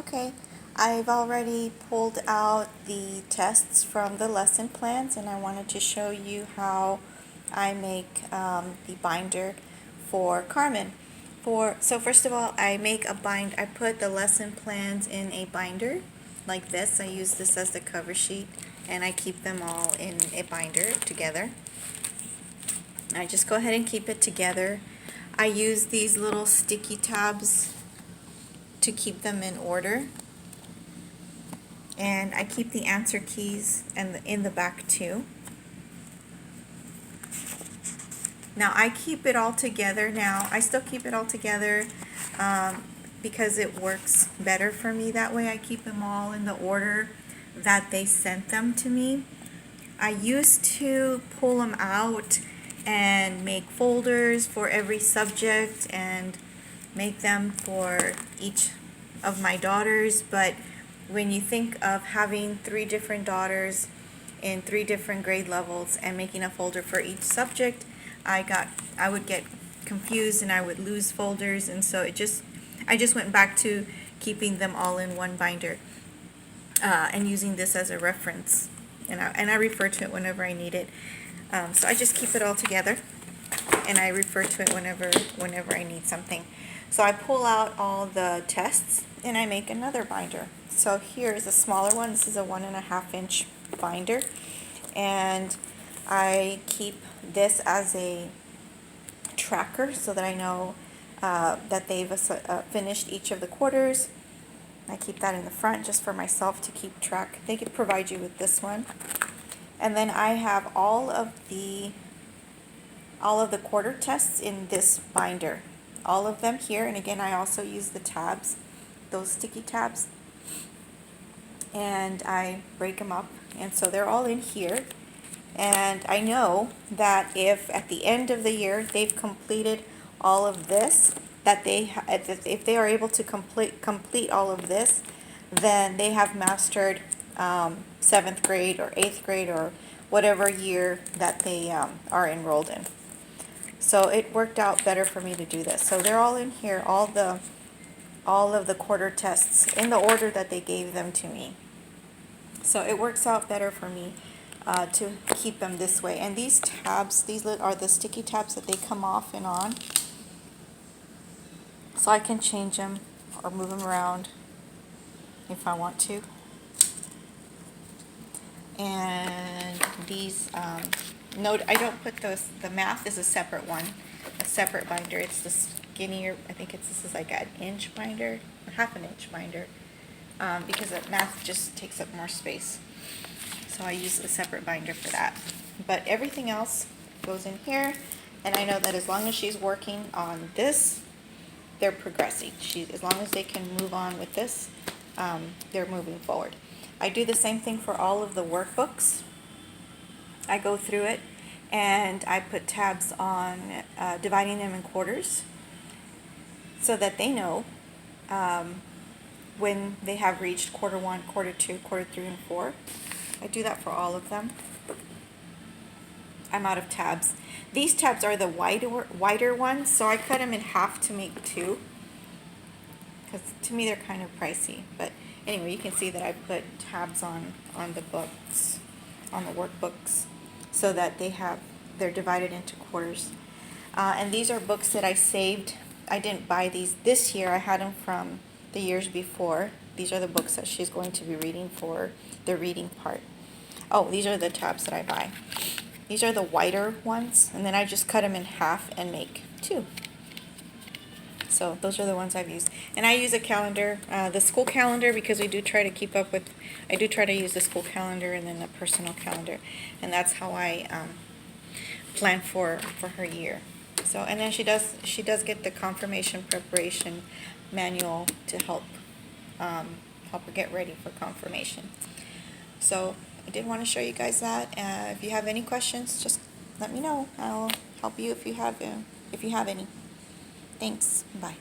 Okay, I've already pulled out the tests from the lesson plans, and I wanted to show you how I make the binder for Carmen. So first of all, I put the lesson plans in a binder like this. I use this as the cover sheet, and I keep them all in a binder together. I just go ahead and keep it together. I use these little sticky tabs to keep them in order. And I keep the answer keys in the back too. Now I keep it all together now. I still keep it all together because it works better for me that way. I keep them all in the order that they sent them to me. I used to pull them out and make folders for every subject and make them for each of my daughters, but when you think of having 3 different daughters in 3 different grade levels and making a folder for each subject, I would get confused and I would lose folders, and so I just went back to keeping them all in one binder and using this as a reference, and I refer to it whenever I need it. So I just keep it all together and I refer to it whenever I need something. So I pull out all the tests and I make another binder. So here is a smaller one. This is a 1.5 inch binder, and I keep this as a tracker so that I know that they've finished each of the quarters. I keep that in the front just for myself to keep track. They could provide you with this one. And then I have all of the quarter tests in this binder. All of them here, and again I also use the tabs, those sticky tabs, and I break them up, and so they're all in here. And I know that if at the end of the year they've completed all of this, that if they are able to complete all of this, then they have mastered 7th grade or 8th grade or whatever year that they are enrolled in. So it worked out better for me to do this. So they're all in here, all of the quarter tests in the order that they gave them to me. So it works out better for me to keep them this way. And these tabs, these are the sticky tabs that they come off and on. So I can change them or move them around if I want to. And these, note, I don't put the math is a separate one, a separate binder. It's the skinnier, I think this is like an inch binder, a 1/2 inch binder, because the math just takes up more space. So I use a separate binder for that. But everything else goes in here, and I know that as long as she's working on this, they're progressing. As long as they can move on with this, they're moving forward. I do the same thing for all of the workbooks. I go through it and I put tabs on dividing them in quarters so that they know when they have reached quarter 1, quarter 2, quarter 3, and 4. I do that for all of them. I'm out of tabs. These tabs are the wider ones, so I cut them in half to make 2, because to me they're kind of pricey. But anyway, you can see that I put tabs on the books, on the workbooks, so that they're divided into quarters. And these are books that I saved. I didn't buy these this year. I had them from the years before. These are the books that she's going to be reading for the reading part. Oh, these are the tabs that I buy. These are the wider ones, and then I just cut them in half and make 2. So those are the ones I've used. And I use a calendar, the school calendar, because I do try to use the school calendar and then a personal calendar. And that's how I plan for her year. So, and then she does get the confirmation preparation manual to help her get ready for confirmation. So I did want to show you guys that. If you have any questions, just let me know. I'll help you if you have any. Thanks. Bye.